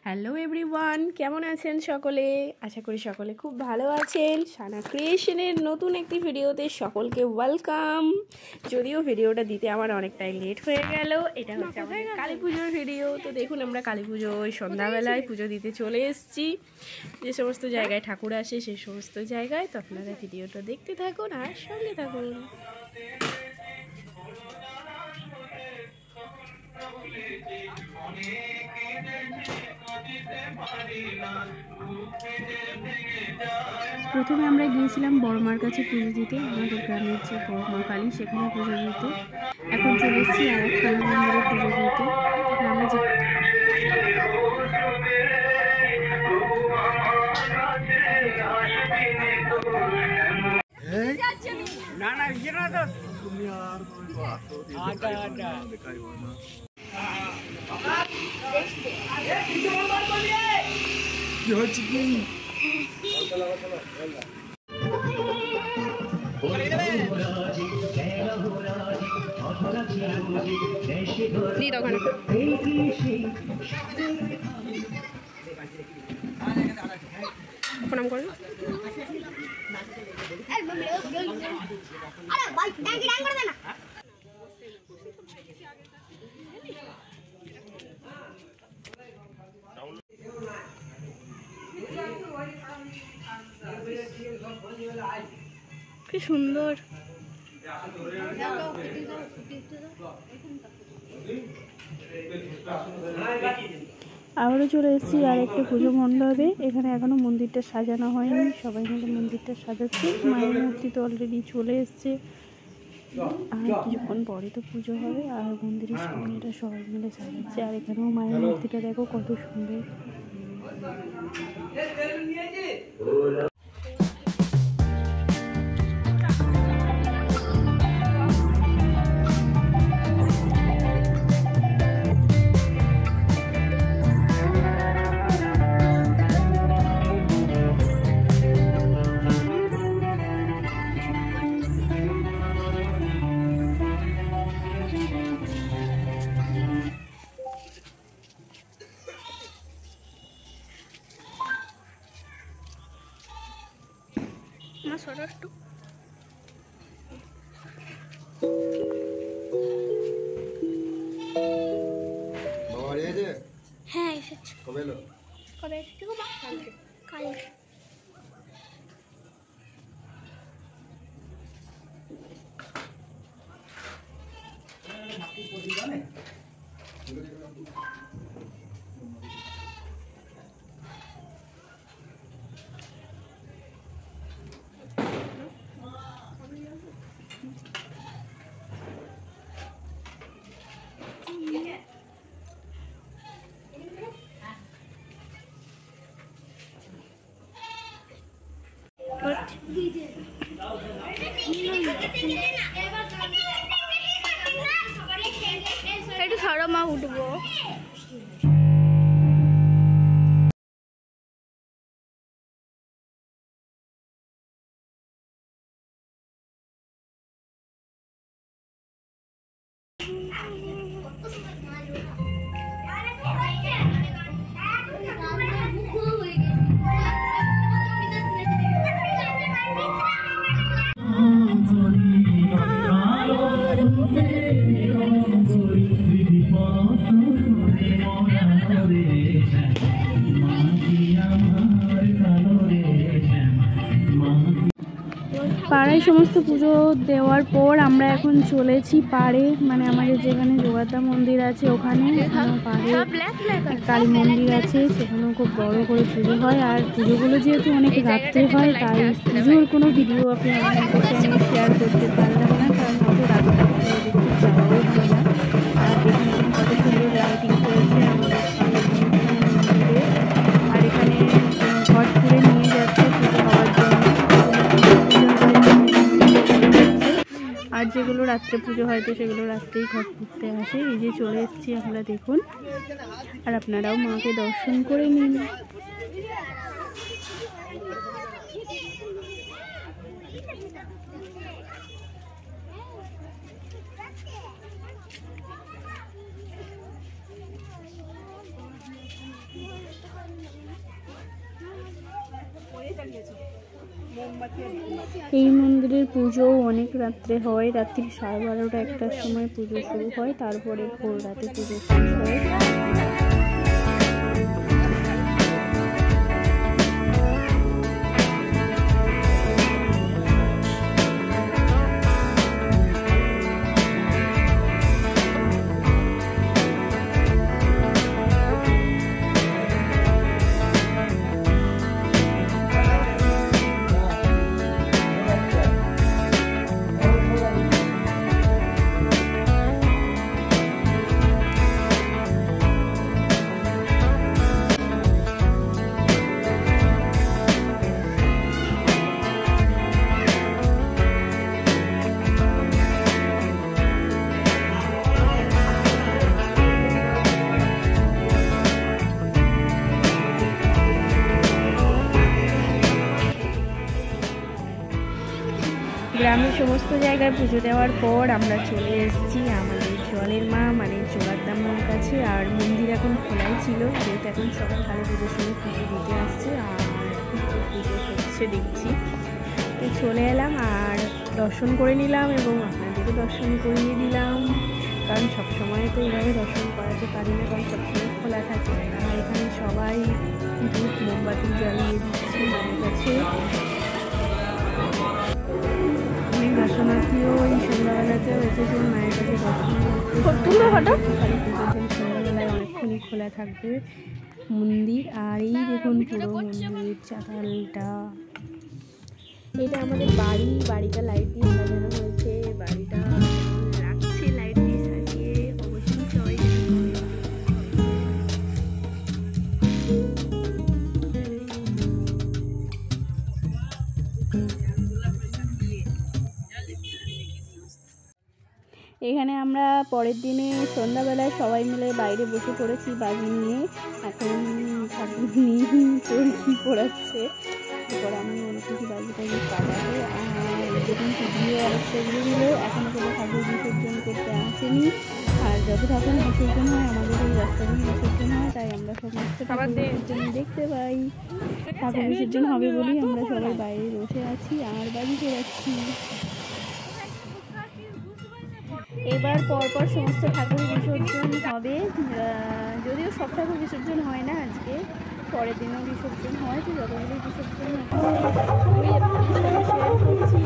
Hello everyone, কেমন আছেন সকলে? আশা করি সকলে খুব ভালো আছেন। সানা ক্রিয়েশনের নতুন একটি ভিডিওতে সকলকে ওয়েলকাম। যদিও ভিডিওটা দিতে আমার অনেকটাই লেট হয়ে গেল। এটা হচ্ছে আমাদের কালী পুজোর ভিডিও। তো দেখুন, আমরা কালী পুজোয় সন্ধ্যাবেলায় পুজো দিতে চলে এসেছি। যে সমস্ত জায়গায় ঠাকুর আসে সেই সমস্ত জায়গায়। তো আপনারা ভিডিওটা দেখতে থাকুন আর সঙ্গে থাকুন। প্রথমে আমরা গিয়েছিলাম বড়মার কাছে পুজো দিতে, আমাদের গ্রামের যে বড়মা কালী সেখানে পুজো দিতে। এখন চলে এসেছি আর এক কালী মন্দিরে পুজো দিতে। আমরা যে প্রণাম করুন। কি সুন্দর। আবারও চলে এসেছি আর একটা পুজো মণ্ডপে। এখানে এখনো মন্দিরটা সাজানো হয়নি, সবাই মিলে মন্দিরটা সাজাচ্ছে। মায়ের মূর্তি তো অলরেডি চলে এসছে, আর কিছুক্ষণ পরে তো পুজো হবে। আর মন্দিরের সামনেটা সবাই মিলে সাজাচ্ছে। আর এখানেও মায়ের মূর্তিটা দেখো কত সুন্দর। হ্যাঁ এসেছে। কবে এলো? কবে এসেছে গো? কালকে। কালকে। একটু সরো মা, উঠবো। পাড়ায় সমস্ত পুজো দেওয়ার পর আমরা এখন চলেছি পাড়ে, মানে আমাদের যেখানে যোগাতা মন্দির আছে ওখানে। পাড়ে কালী মন্দির আছে, সেখানেও খুব বড় করে পুজো হয়। আর পুজোগুলো যেহেতু অনেক রাত্রে হয়, তাই পুজোর কোনো ভিডিও আপনি আমাদের সাথে শেয়ার করতে পারলাম না, কারণ অত রাত্রে দেখতে যাওয়াও হয় না। আর এখানে কত সুন্দর লাইটিং করেছে আমাদের মন্দিরে। আর এখানে ঘট করে নিয়ে যাচ্ছে পুজো হওয়ার জন্য। আর যেগুলো রাত্রে পুজো হয় তো সেগুলো রাত্রেই ঘট করতে আসে। এই যে চলে এসেছি আমরা, দেখুন। আর আপনারাও মাকে দর্শন করে নিন। এই মন্দিরের পুজো অনেক রাত্রে হয়, রাত্রি 12:30 একটার সময় পুজো শুরু হয়, তারপরে ভোর রাতে পুজো শেষ হয়। গ্রামের সমস্ত জায়গায় পুজো দেওয়ার পর আমরা চলে এসেছি আমাদের জলের মা মানে জোগাড়দা মার কাছে। আর মন্দির এখন খোলাই ছিল, যেহেতু এখন সবাই কালী পুজোর সময় পুজো দিতে আসছে আর পুজো হচ্ছে দেখছি। তো চলে এলাম আর দর্শন করে নিলাম এবং আপনাদেরকে দর্শন করিয়ে দিলাম, কারণ সবসময় তো এইভাবে দর্শন করাতে পারি না, কারণ সবসময় খোলা থাকে। আর এখানে সবাই ধূপ মোমবাতি জ্বালিয়ে দিচ্ছে মায়ের কাছে। অনেক দর্শনার্থীও এই সন্ধ্যাবেলাতেও এসেছে মায়ের কাছে দর্শন করতে। সন্ধ্যাবেলায় অনেকক্ষণই খোলা থাকবে মন্দির। আর এই দেখুন পুরো মন্দির চাতালটা, এটা আমাদের বাড়িটা লাইট দিয়ে সাজানো হয়েছে। বাড়িটা লাগছে লাইট দিয়ে সাজিয়ে, অবশ্যই সবাই এখানে আমরা পরের দিনে সন্ধ্যাবেলায় সবাই মিলে বাইরে বসে পড়েছি বাজি নিয়ে। এখন ঠাকুর নিয়ে চরকি পড়াচ্ছে, এরপর আমি অনেক কিছু বাজি টাজি কাটাবো। আর যখন ভিডিও আর সেগুলো দিল, এখনও কোনো ঠাকুর বিসর্জন করতে আসেনি। আর যত ঠাকুর বিসর্জন হয় আমাদের এই রাস্তা দিয়ে বিসর্জন হয়, তাই আমরা সমস্ত ঠাকুর বিসর্জন দেখতে পাই। ঠাকুর বিসর্জন হবে বলেই আমরা সবাই বাইরে বসে আছি আর বাজি পড়াচ্ছি। এবার পরপর সমস্ত ঠাকুর বিসর্জন হবে, যদিও সব ঠাকুর বিসর্জন হয় না আজকে, পরের দিনও বিসর্জন হয়। তো যতগুলো বিসর্জন শেয়ার করছি।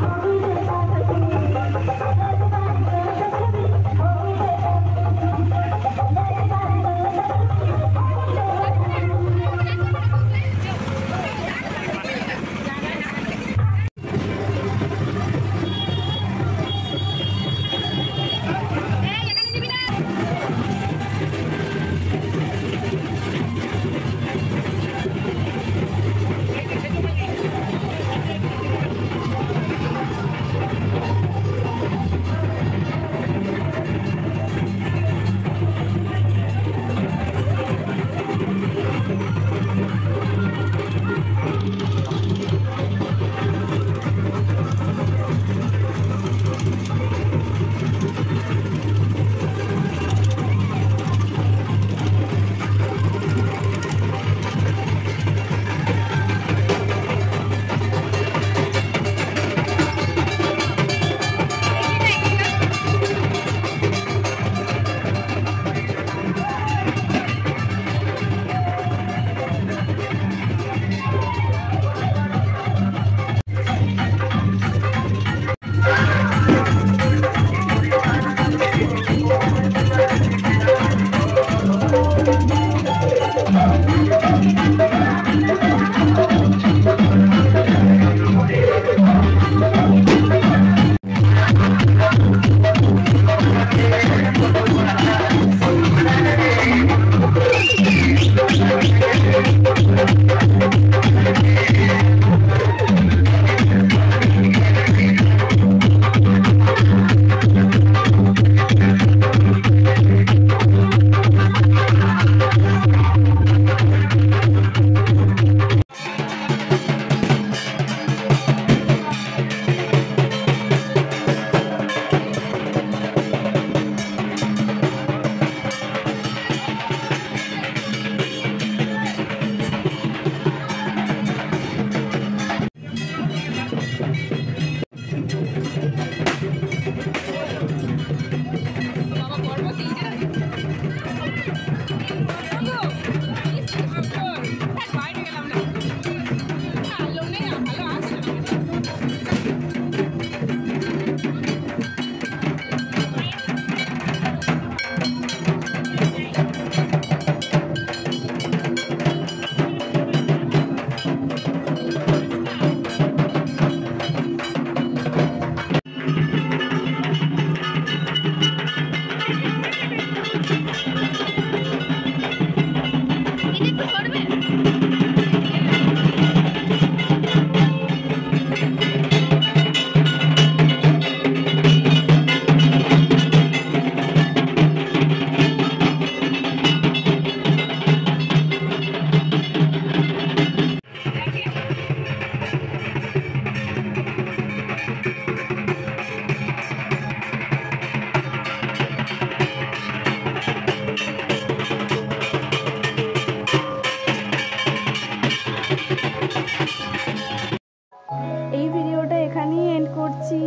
এখানেই এন্ড করছি।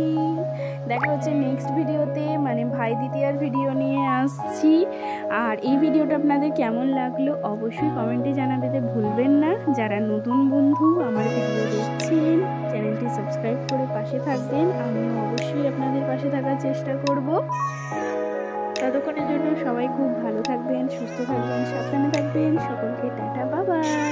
দেখা হচ্ছে নেক্সট ভিডিওতে, মানে ভাই দ্বিতীয়ার ভিডিও নিয়ে আসছি। আর এই ভিডিওটা আপনাদের কেমন লাগলো অবশ্যই কমেন্টে জানাতে ভুলবেন না। যারা নতুন বন্ধু আমার ভিডিও দেখছেন, চ্যানেলটি সাবস্ক্রাইব করে পাশে থাকবেন। আমিও অবশ্যই আপনাদের পাশে থাকার চেষ্টা করব। ততক্ষণের জন্য সবাই খুব ভালো থাকবেন, সুস্থ থাকবেন, সাবধানে থাকবেন। সকলকে টাটা, বাই বাই।